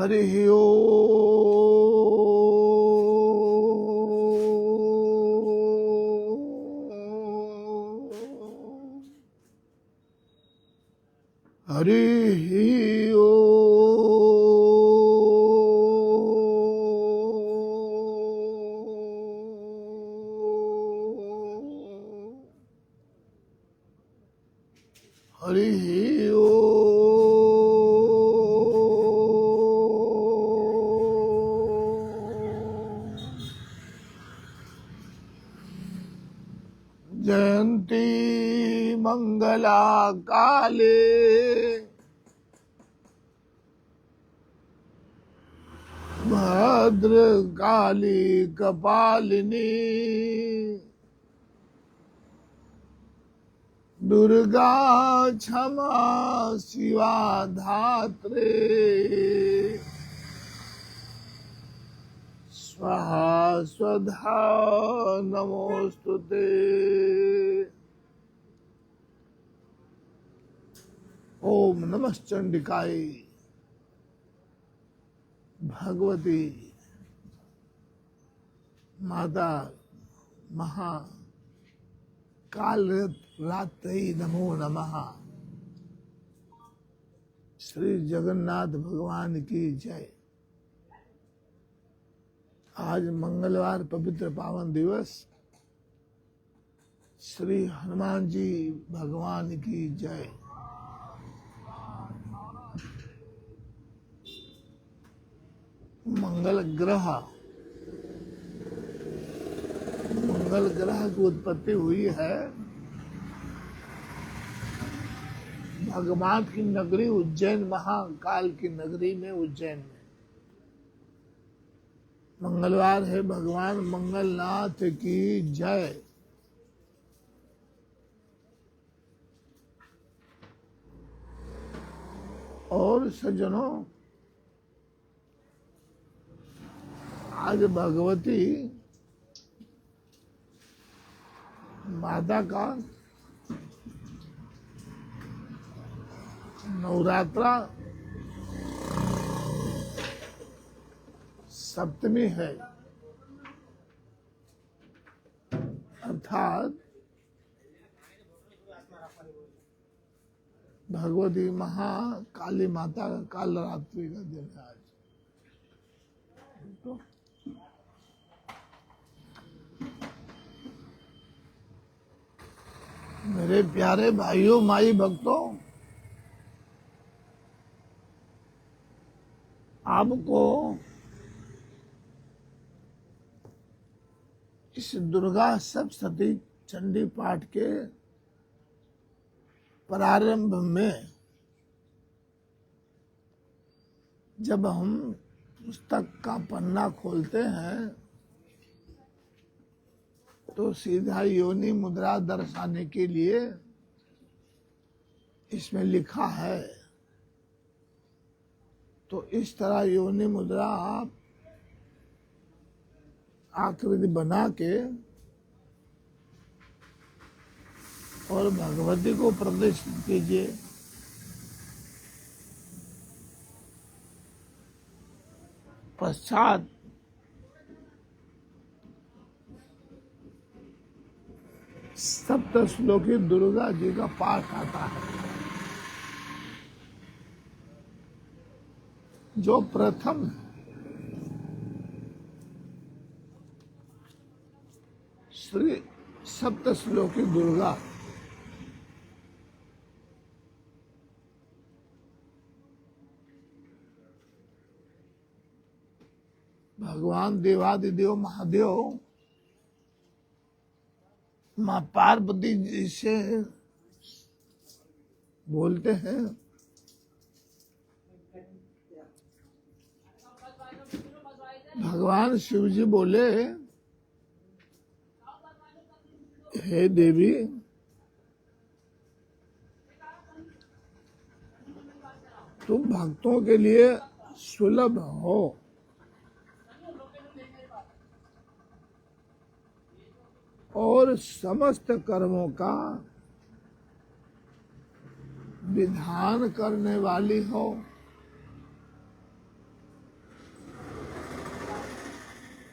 हरि ओम। हरि ओम। हरि ओम। जयंती मंगला काले भद्र काली कपालिनी दुर्गा क्षमा शिवा धात्रे स्वाहा स्वधा नमोस्तुते। ओम नमः चंडिकाय भगवती माता महा काल रात्रि नमो नमः। श्री जगन्नाथ भगवान की जय। आज मंगलवार पवित्र पावन दिवस, श्री हनुमान जी भगवान की जय। मंगल ग्रह की उत्पत्ति हुई है भगवान की नगरी उज्जैन, महाकाल की नगरी में उज्जैन में। मंगलवार है, भगवान मंगलनाथ की जय। और सज्जनों, आज भगवती माता का नवरात्रा सप्तमी है, अर्थात भगवती महाकाली माता का काल रात्रि का दिन है आज। तो मेरे प्यारे भाइयों माई भक्तों, आपको इस दुर्गा सप्तशती चंडी पाठ के प्रारंभ में जब हम पुस्तक का पन्ना खोलते हैं तो सीधा योनि मुद्रा दर्शाने के लिए इसमें लिखा है। तो इस तरह योनि मुद्रा आप आकृति बना के और भगवती को प्रदर्शित कीजिए। पश्चात सप्त श्लोकी दुर्गा जी का पाठ आता है, जो प्रथम श्री सप्त श्लोकी दुर्गा भगवान देवादिदेव महादेव माँ पार्वती जी से बोलते हैं, भगवान शिव जी बोले, हे देवी, तुम भक्तों के लिए सुलभ हो। और समस्त कर्मों का विधान करने वाली हो।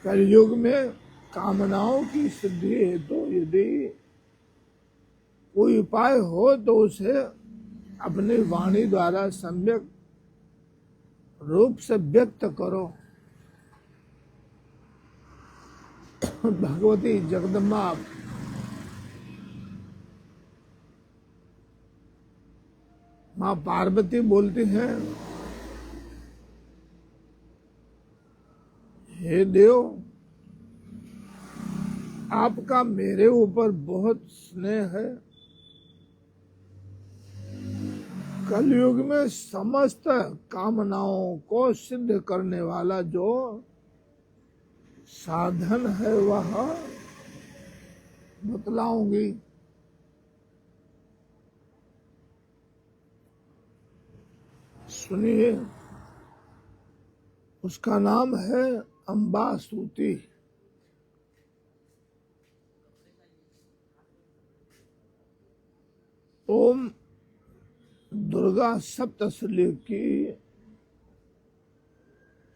कलयुग में कामनाओं की सिद्धि हेतु यदि कोई उपाय हो तो उसे अपनी वाणी द्वारा सम्यक रूप से व्यक्त करो। भगवती जगदम्बा माँ पार्वती बोलती हैं, हे देव, आपका मेरे ऊपर बहुत स्नेह है। कलयुग में समस्त कामनाओं को सिद्ध करने वाला जो साधन है वह बतलाऊंगी। सुनिए, उसका नाम है अंबासूती। ओम दुर्गा सप्तशती की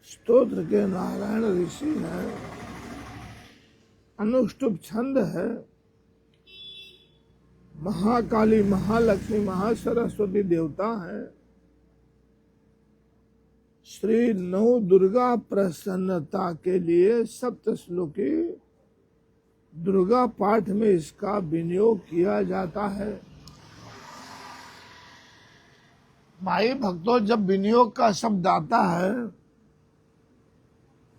स्तोत्र के नारायण ऋषि हैं। अनुष्टुप छंद है। महाकाली, महालक्ष्मी, महासरस्वती देवता हैं। श्री नौ दुर्गा प्रसन्नता के लिए सप्तश्लोकी दुर्गा पाठ में इसका विनियोग किया जाता है। माई भक्तों, जब विनियोग का शब्द आता है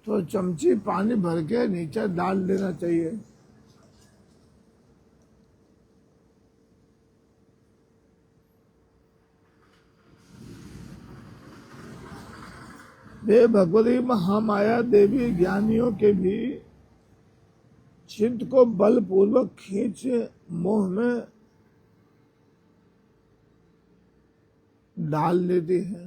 तो चमची पानी भर के नीचे डाल देना चाहिए। वे भगवती महामाया देवी ज्ञानियों के भी चित्त को बलपूर्वक खींच मोह में डाल देती है।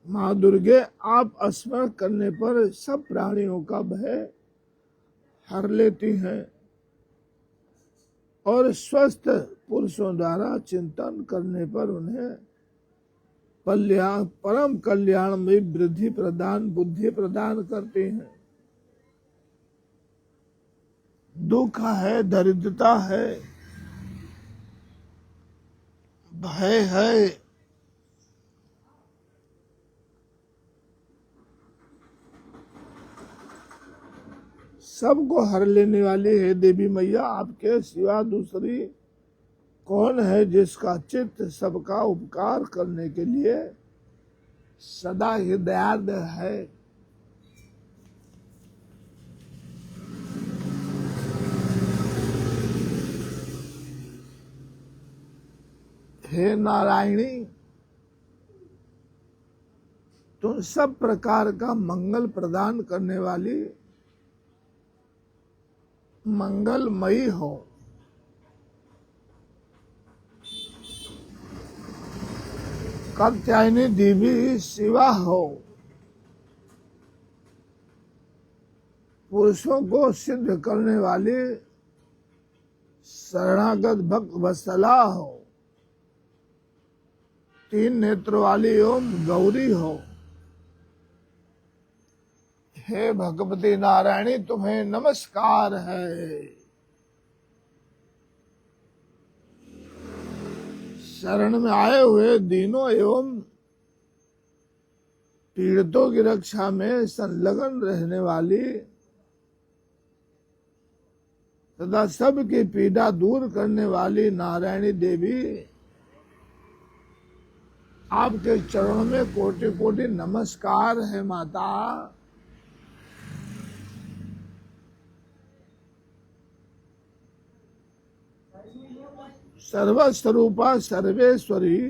माँ दुर्गे, आप स्मरण करने पर सब प्राणियों का भय हर लेती हैं और स्वस्थ पुरुषों द्वारा चिंतन करने पर उन्हें परम कल्याण में वृद्धि प्रदान, बुद्धि प्रदान करते हैं। दुख है, दरिद्रता है, भय है, सबको हर लेने वाली है देवी मैया। आपके सिवा दूसरी कौन है जिसका चित्त सबका उपकार करने के लिए सदा ही दयार्द है। हे नारायणी, तुम सब प्रकार का मंगल प्रदान करने वाली मंगलमयी हो। कात्यायनी देवी शिवा हो। पुरुषों को सिद्ध करने वाली शरणागत भक्त वत्सला हो। तीन नेत्र वाली ओम गौरी हो। हे भगवती नारायणी, तुम्हें नमस्कार है। शरण में आए हुए दीनों एवं पीड़ितों की रक्षा में संलग्न रहने वाली तथा सबकी पीड़ा दूर करने वाली नारायणी देवी, आपके चरणों में कोटि कोटि नमस्कार है। माता, सर्वस्वरूपा सर्वेश्वरी,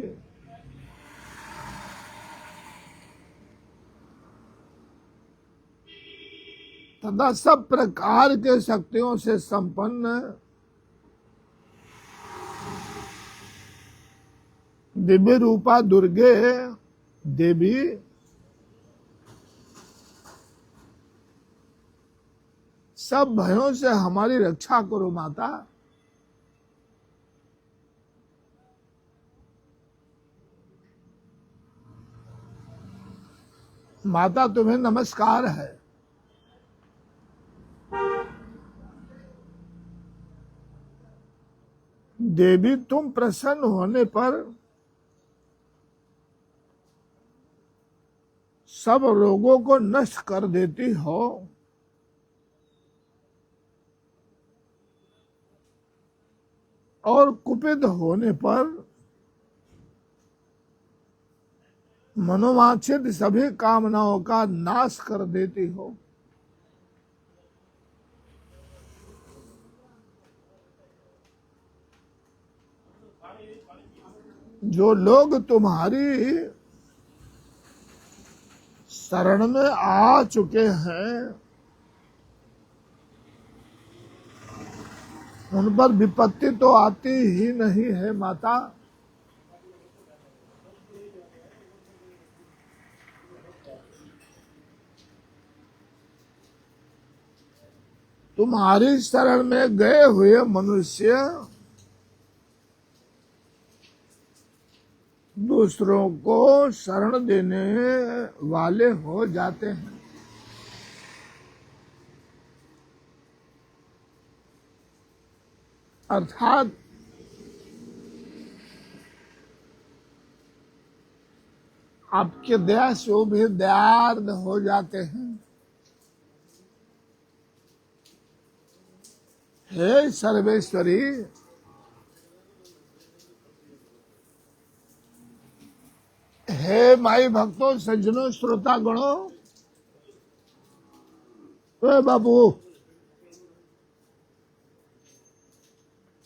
तथा सब प्रकार के शक्तियों से संपन्न दिव्य रूपा दुर्गे देवी, सब भयों से हमारी रक्षा करो। माता, माता तुम्हें नमस्कार है। देवी तुम प्रसन्न होने पर सब रोगों को नष्ट कर देती हो और कुपित होने पर मनोवांछित सभी कामनाओं का नाश कर देती हो। जो लोग तुम्हारी शरण में आ चुके हैं उन पर विपत्ति तो आती ही नहीं है माता। तुम्हारी शरण में गए हुए मनुष्य दूसरों को शरण देने वाले हो जाते हैं। अर्थात आपके दया से वो भी दयार्द हो जाते हैं। हे सर्वेश्वरी, हे माई भक्तों, सज्जनों, श्रोता गणों, बाबू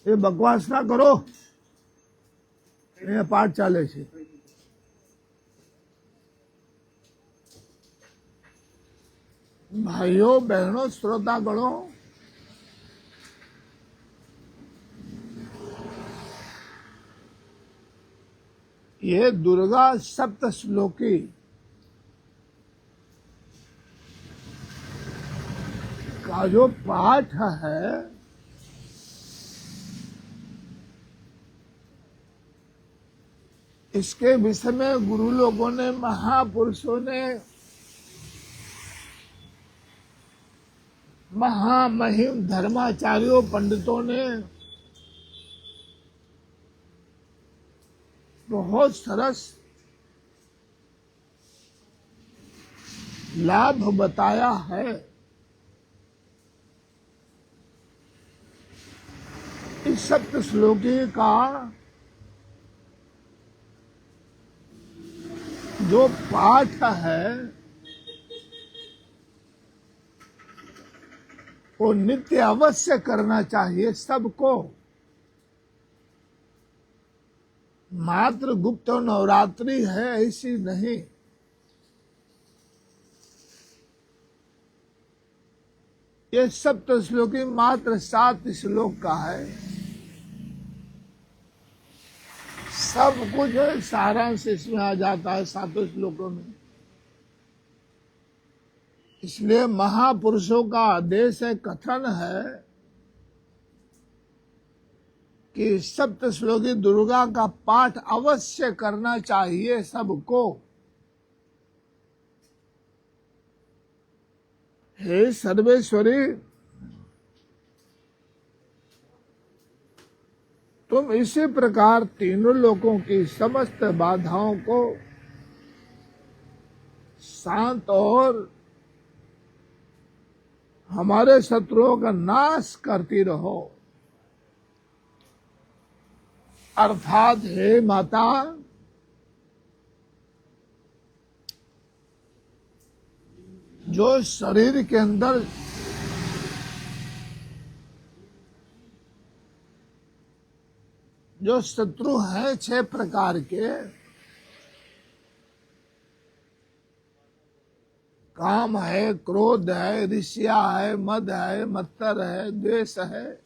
ये बकवास ना करो, ये पाठ चाले छे। भाइयों बहनों श्रोता गणों, ये दुर्गा सप्त श्लोकी का जो पाठ है इसके विषय में गुरु लोगों ने, महापुरुषों ने, महामहिम धर्माचार्यों, पंडितों ने बहुत सरस लाभ बताया है। इस सप्त श्लोकी का जो पाठ है वो नित्य अवश्य करना चाहिए सबको। मात्र गुप्त नवरात्रि है ऐसी नहीं। ये सप्त श्लोकी मात्र 7 श्लोक का है। सब कुछ सारांश इसमें आ जाता है 7 श्लोकों में। इसलिए महापुरुषों का आदेश है, कथन है कि सप्त श्लोकी दुर्गा का पाठ अवश्य करना चाहिए सबको। हे सर्वेश्वरी, तुम इसी प्रकार तीनों लोकों की समस्त बाधाओं को शांत और हमारे शत्रुओं का नाश करती रहो। अर्थात हे माता, जो शरीर के अंदर जो शत्रु हैं 6 प्रकार के, काम है, क्रोध है, ईर्ष्या है, मद है, मत्सर है, द्वेष है,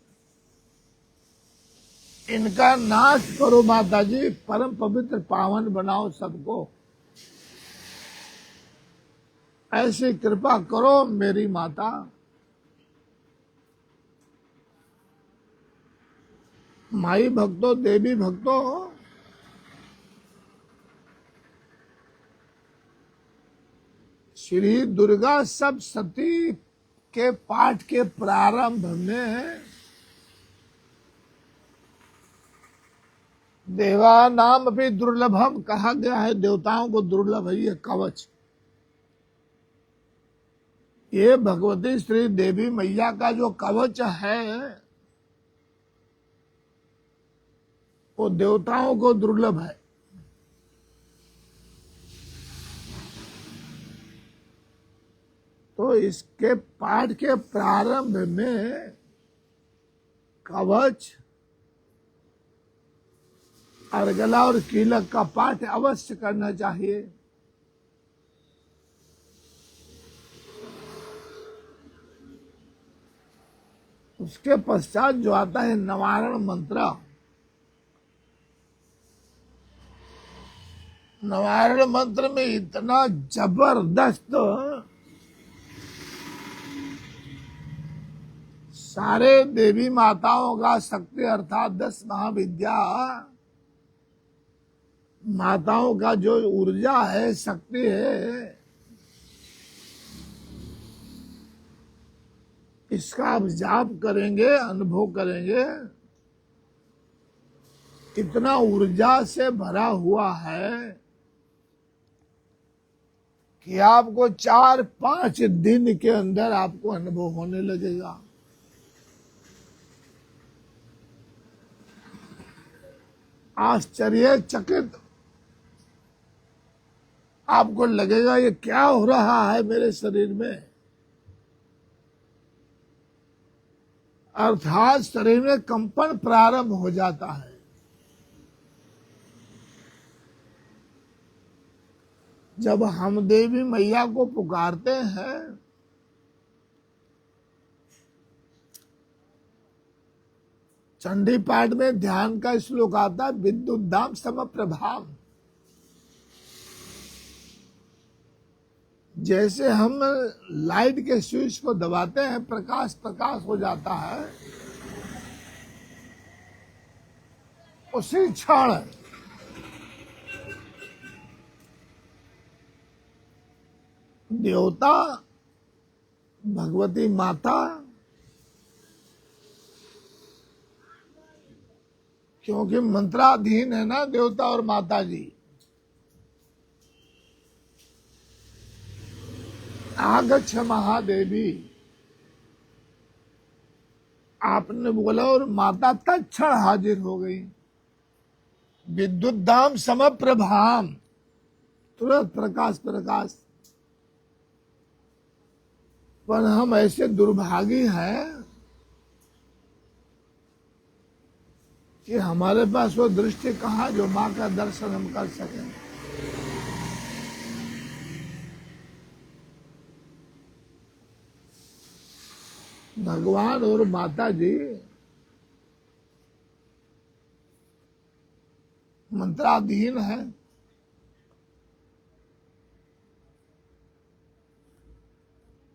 इनका नाश करो माता जी। परम पवित्र पावन बनाओ सबको। ऐसी कृपा करो मेरी माता। माई भक्तों, देवी भक्तों, श्री दुर्गा सप्तशती के पाठ के प्रारंभ में देवा नाम भी दुर्लभम कहा गया है। देवताओं को दुर्लभ है ये कवच। ये भगवती श्री देवी मैया का जो कवच है वो देवताओं को दुर्लभ है। तो इसके पाठ के प्रारंभ में कवच, अर्गला और कीलक का पाठ अवश्य करना चाहिए। उसके पश्चात जो आता है नवारण मंत्र, नवारण मंत्र में इतना जबरदस्त सारे देवी माताओं का शक्ति अर्थात 10 महाविद्या माताओं का जो ऊर्जा है, शक्ति है, इसका आप जाप करेंगे, अनुभव करेंगे, इतना ऊर्जा से भरा हुआ है कि आपको 4-5 दिन के अंदर आपको अनुभव होने लगेगा। आश्चर्यचकित आपको लगेगा ये क्या हो रहा है मेरे शरीर में। अर्थात शरीर में कंपन प्रारंभ हो जाता है। जब हम देवी मैया को पुकारते हैं चंडी पाठ में ध्यान का श्लोक आता है, विद्युद्दाम समप्रभाम। जैसे हम लाइट के स्विच को दबाते हैं प्रकाश प्रकाश हो जाता है, उसी क्षण देवता भगवती माता, क्योंकि मंत्राधीन है ना देवता और माता जी, आगच्छ महादेवी आपने बोला और माता तत्क्षण हाजिर हो गई। विद्युद्दाम समप्रभाम, तुरंत प्रकाश प्रकाश। पर हम ऐसे दुर्भागी हैं कि हमारे पास वो दृष्टि कहाँ जो माँ का दर्शन हम कर सकें। भगवान और माता जी मंत्राधीन है।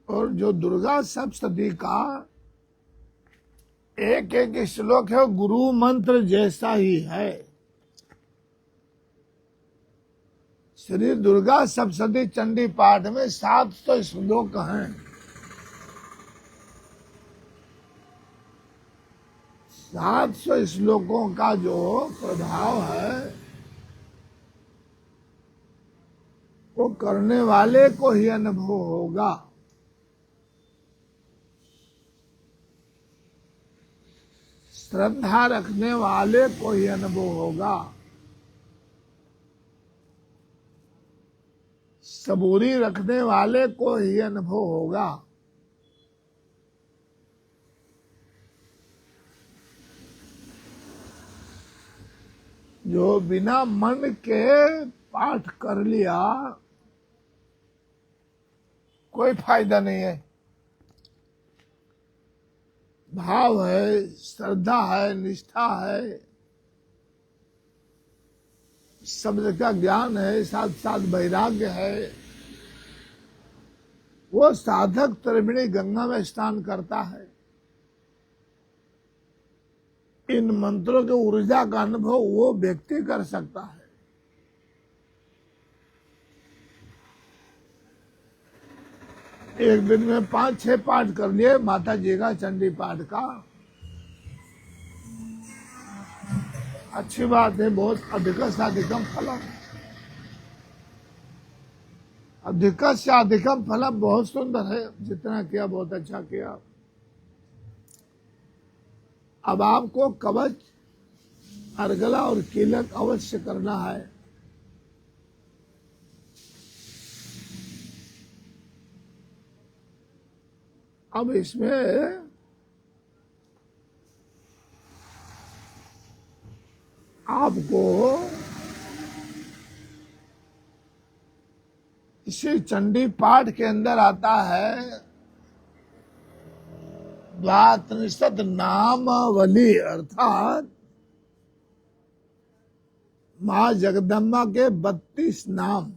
और जो दुर्गा सप्तशती का एक एक श्लोक है गुरु मंत्र जैसा ही है। श्री दुर्गा सप्तशती चंडी पाठ में 700 श्लोक हैं। 700 श्लोकों का जो प्रभाव है वो करने वाले को ही अनुभव होगा। श्रद्धा रखने वाले को ही अनुभव होगा। सबूरी रखने वाले को ही अनुभव होगा। जो बिना मन के पाठ कर लिया कोई फायदा नहीं है। भाव है, श्रद्धा है, निष्ठा है, शब्द का ज्ञान है, साथ साथ वैराग्य है, वो साधक त्रिवेणी गंगा में स्नान करता है। इन मंत्रों के ऊर्जा का अनुभव वो व्यक्ति कर सकता है। एक दिन में 5-6 पाठ कर लिए माता जी का चंडी पाठ का। अच्छी बात है, बहुत अधिक से अधिकम फलम, अधिक से अधिकम फलम बहुत सुंदर है। जितना किया बहुत अच्छा किया। अब आपको कवच, अर्गला और कीलक अवश्य करना है। अब इसमें आपको इसी चंडी पाठ के अंदर आता है द्वात्रिशत नामावली, अर्थात माँ जगदम्बा के 32 नाम।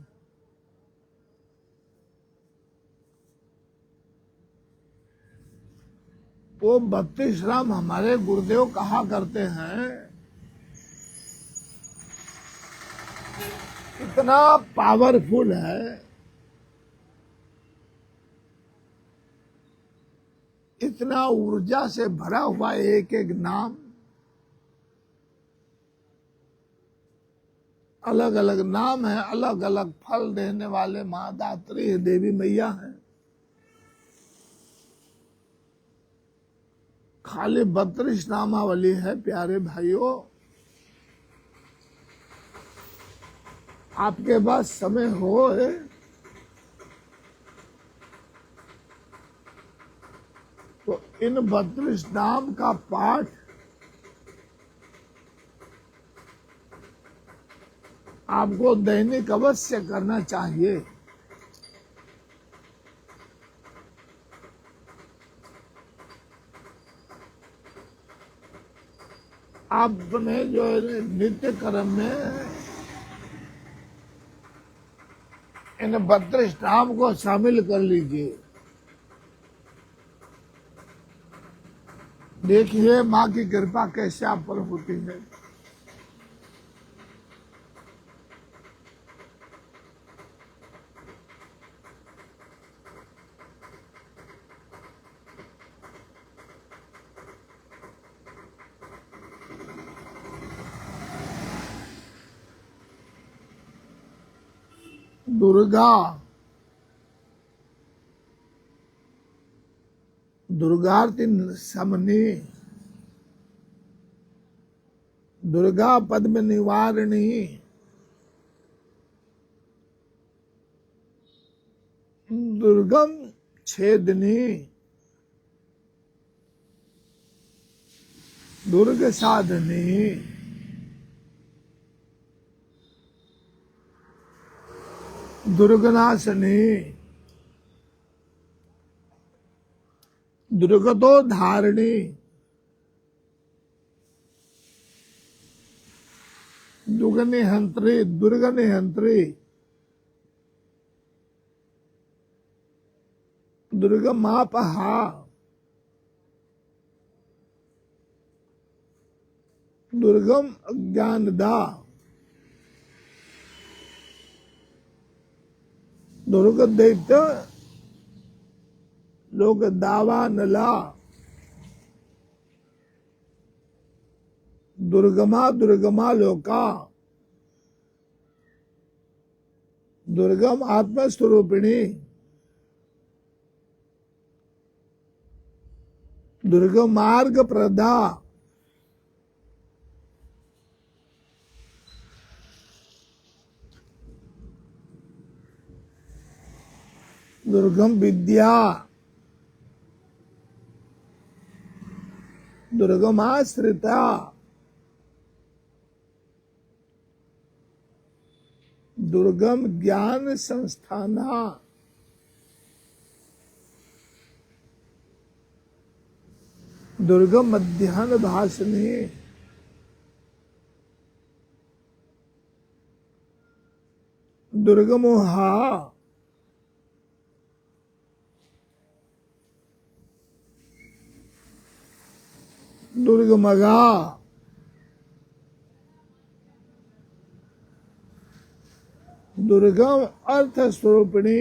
वो 32 नाम हमारे गुरुदेव कहा करते हैं, इतना पावरफुल है, इतना ऊर्जा से भरा हुआ एक एक नाम। अलग अलग नाम है, अलग अलग फल देने वाले महादात्री देवी मैया हैं। खाली 32 नामावली है प्यारे भाइयों। आपके पास समय हो तो इन 32 नाम का पाठ आपको दैनिक अवश्य करना चाहिए। आपने जो नित्य कर्म में इन 32 नाम को शामिल कर लीजिए। देखिए माँ की कृपा कैसे आप पर होती है। दुर्गा, दुर्गार्ति समनी, दुर्गा पद्म निवारिणी, दुर्गम छेदनी, दुर्ग साधनी, दुर्गनाशनी, दुर्गतो धारिणी, दुर्गनिहंत्री, दुर्गनिहंत्री, दुर्गमापहा, दुर्गम अज्ञानदा, दुर्ग दैत्य लोक दावा नला, दुर्गमा दुर्गमा लोका, दुर्गम आत्मस्वरूपिणी, दुर्गम मार्ग प्रदा, दुर्गम विद्या, दुर्गमाश्रिता, दुर्गम ज्ञान संस्थाना, दुर्गम मध्याह्न भाषिणी, दुर्गमोहा, दुर्गमगा, दुर्गम अर्थ स्वरूपिणी,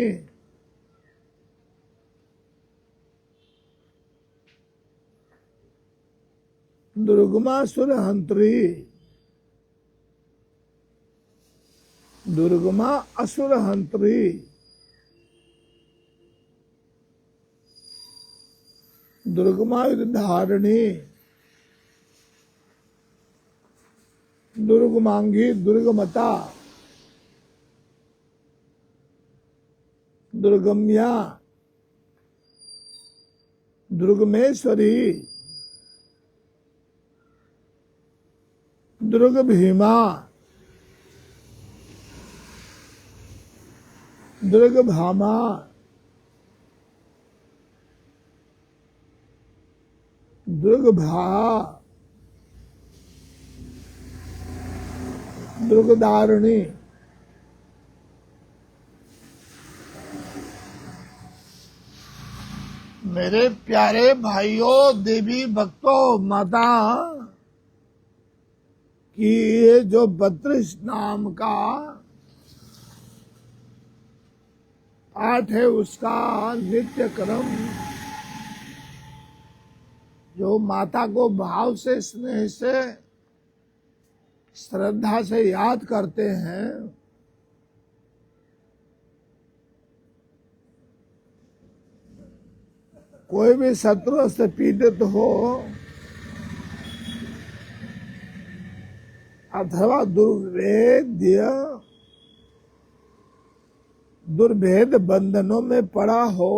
दुर्गमासुर हंत्री, दुर्गमा असुर हंत्री, दुर्गमायुध धारिणी, दुर्गमांगी, दुर्गमता, दुर्गम्या, दुर्गमेश्वरी, दुर्ग भीमा, दुर्ग भामा, दुर्ग भा, दुर्गदारिणी, मेरे प्यारे भाइयों, देवी भक्तों, माता कि ये जो 32 नाम का पाठ है उसका नित्य क्रम जो माता को भाव से, स्नेह से, श्रद्धा से याद करते हैं, कोई भी शत्रु से पीड़ित हो अथवा दुर्भेद बंधनों में पड़ा हो,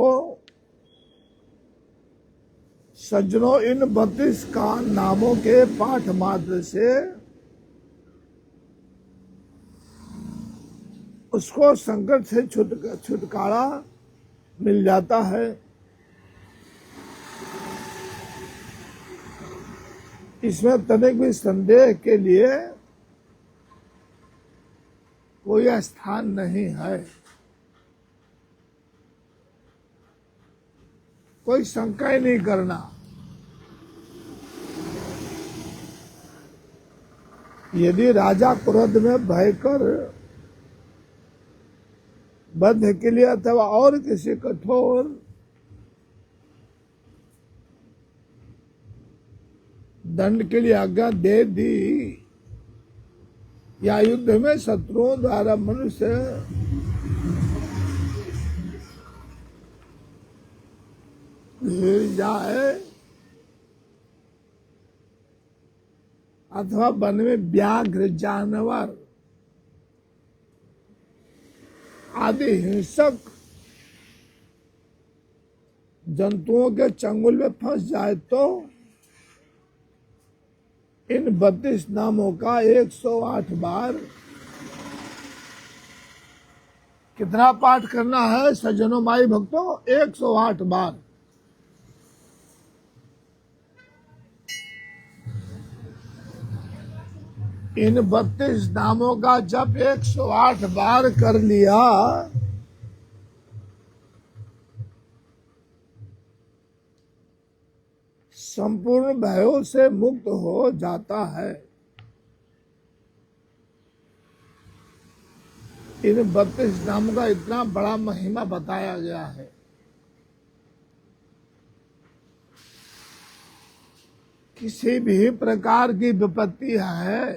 सज्जनों इन 32 का नामों के पाठ मात्र से उसको संकट से छुटकारा मिल जाता है। इसमें तनिक भी संदेह के लिए कोई स्थान नहीं है, कोई शंका ही नहीं करना। यदि राजा क्रोध में भयकर वध के लिए अथवा और किसी कठोर दंड के लिए आज्ञा दे दी या युद्ध में शत्रुओं द्वारा मनुष्य घिर जाए अथवा वन में व्याघ्र, जानवर आदि हिंसक जंतुओं के चंगुल में फंस जाए तो इन 32 नामों का 108 बार कितना पाठ करना है सज्जनों माई भक्तों? 108 बार। इन 32 नामों का जब 108 बार कर लिया संपूर्ण भयों से मुक्त हो जाता है। इन 32 नामों का इतना बड़ा महिमा बताया गया है। किसी भी प्रकार की विपत्ति है,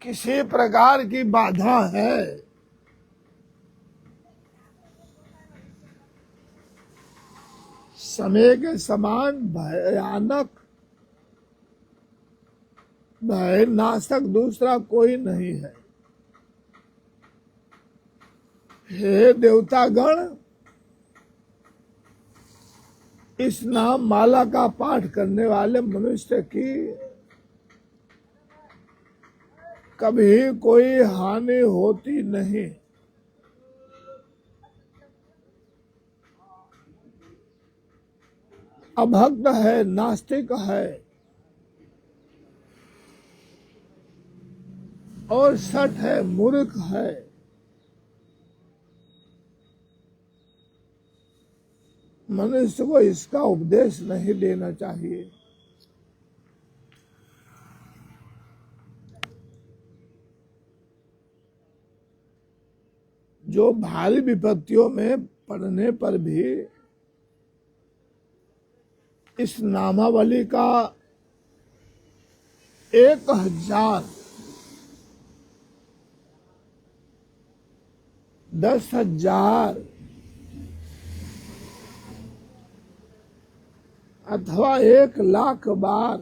किसी प्रकार की बाधा है, समय के समान भयानक भय नाशक दूसरा कोई नहीं है। हे देवतागण, इस नाम माला का पाठ करने वाले मनुष्य की कभी कोई हानि होती नहीं। अभक्त है, नास्तिक है और सठ है, मूर्ख है, मनुष्य को इसका उपदेश नहीं देना चाहिए। जो भारी विपत्तियों में पड़ने पर भी इस नामावली का 1000, 10,000 अथवा 1,00,000 बार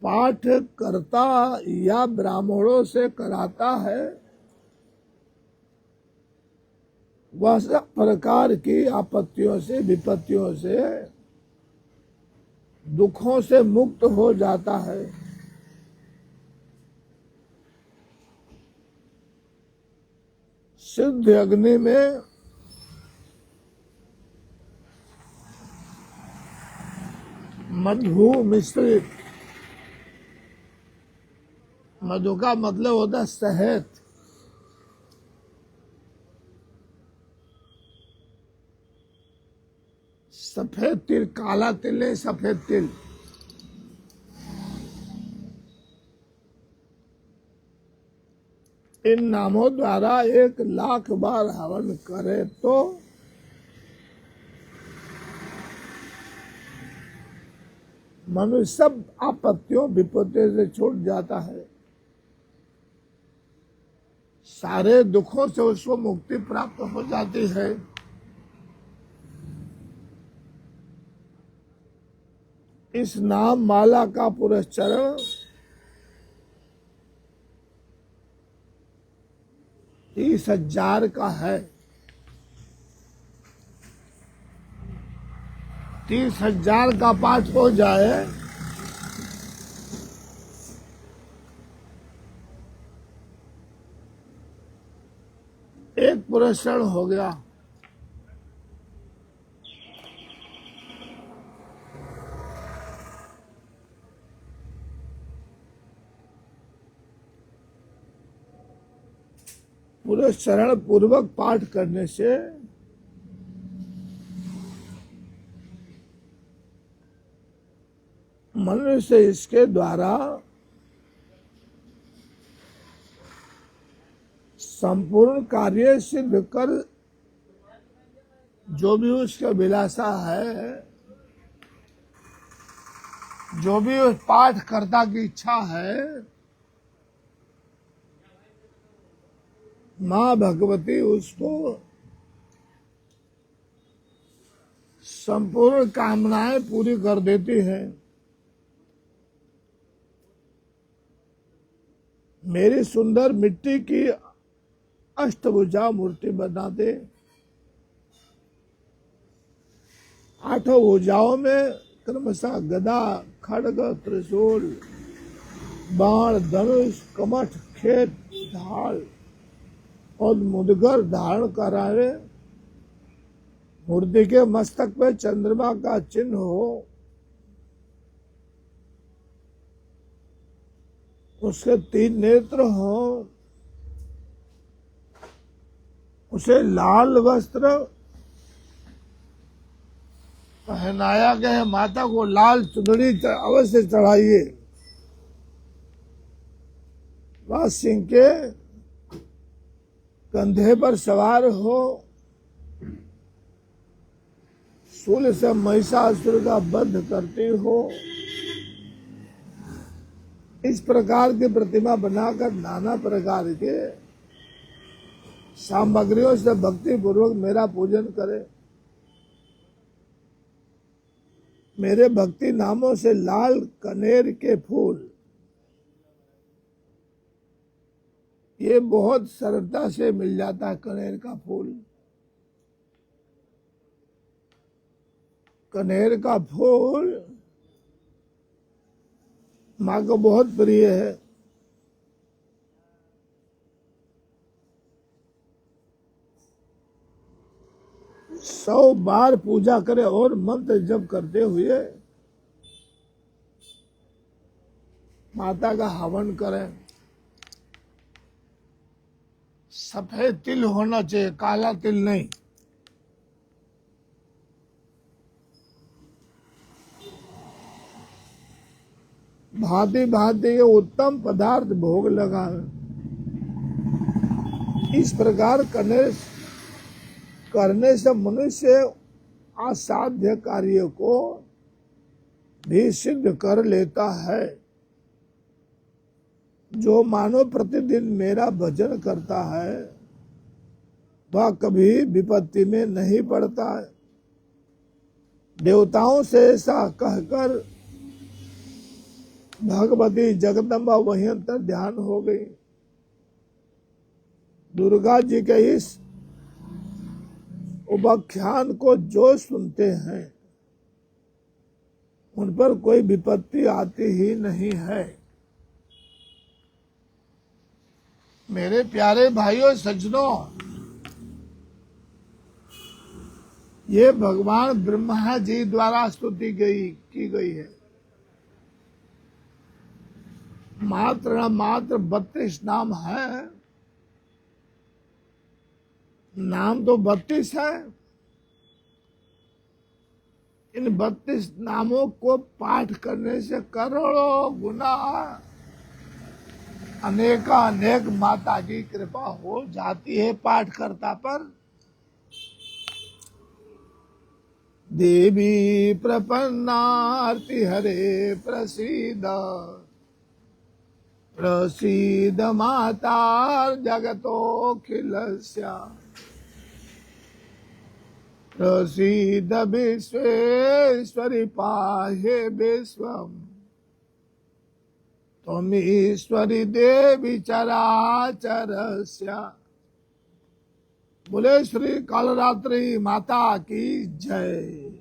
पाठ करता या ब्राह्मणों से कराता है, वह सब प्रकार की आपत्तियों से, विपत्तियों से, दुखों से मुक्त हो जाता है। सिद्ध अग्नि में मधु मिश्रित, मधु का मतलब होता है शहद, सफेद तिल, काला तिल नहीं, सफेद तिल। इन नामों द्वारा 1,00,000 बार हवन करे तो मनुष्य सब आपत्तियों विपत्तियों से छूट जाता है, सारे दुखों से उसको मुक्ति प्राप्त हो जाती है। इस नाम माला का पुरस्चरण 30,000 का है। 30,000 का पाठ हो जाए एक पुरस्चरण हो गया। पुरस्चरण पूर्वक पाठ करने से मनुष्य इसके द्वारा संपूर्ण कार्य सिद्ध कर, जो भी उसका अभिलाषा है, जो भी उस पाठकर्ता की इच्छा है, माँ भगवती उसको संपूर्ण कामनाएं पूरी कर देती है। मेरी सुंदर मिट्टी की अष्टभुजा मूर्ति बना दे। 8 भुजाओं में क्रमशः गदा, खड्ग, त्रिशूल, बाण, धनुष, कमठ, खेत, ढाल और मुदगर धारण करावे। मूर्ति के मस्तक पे चंद्रमा का चिन्ह हो, उसके 3 नेत्र हो, उसे लाल वस्त्र पहनाया गया है। माता को लाल चुनरी अवश्य चढ़ाइए। वह सिंह के कंधे पर सवार हो, शूल से महिषासुर का वध करती हो। इस प्रकार की प्रतिमा बनाकर नाना प्रकार के सामग्रियों से भक्ति पूर्वक मेरा पूजन करे। मेरे भक्ति नामों से लाल कनेर के फूल, ये बहुत सरलता से मिल जाता है। कनेर का फूल, कनेर का फूल माँ को बहुत प्रिय है। सौ बार पूजा करें और मंत्र जप करते हुए माता का हवन करें। सफेद तिल होना चाहिए, काला तिल नहीं। भांति भांति के उत्तम पदार्थ भोग लगा। इस प्रकार करने से मनुष्य असाध्य कार्य को भी सिद्ध कर लेता है। जो मानव प्रतिदिन मेरा भजन करता है वह कभी विपत्ति में नहीं पड़ता है। देवताओं से ऐसा कहकर भगवती जगदम्बा वहीं अंतर ध्यान हो गई। दुर्गा जी के इस उपाख्यान को जो सुनते हैं उन पर कोई विपत्ति आती ही नहीं है। मेरे प्यारे भाइयों सज्जनों, ये भगवान ब्रह्मा जी द्वारा स्तुति की गई है। मात्र 32 नाम है। नाम तो 32 है। इन 32 नामों को पाठ करने से करोड़ों गुना अनेक माता की कृपा हो जाती है पाठकर्ता पर। देवी प्रपन्नार्ति हरे प्रसीद प्रसीद माता जगतोऽखिलस्य प्रसीद विश्वेश्वरी पाहि विश्वम् त्वमीश्वरी देवी चराचरस्य। बोले श्री कालरात्रि माता की जय।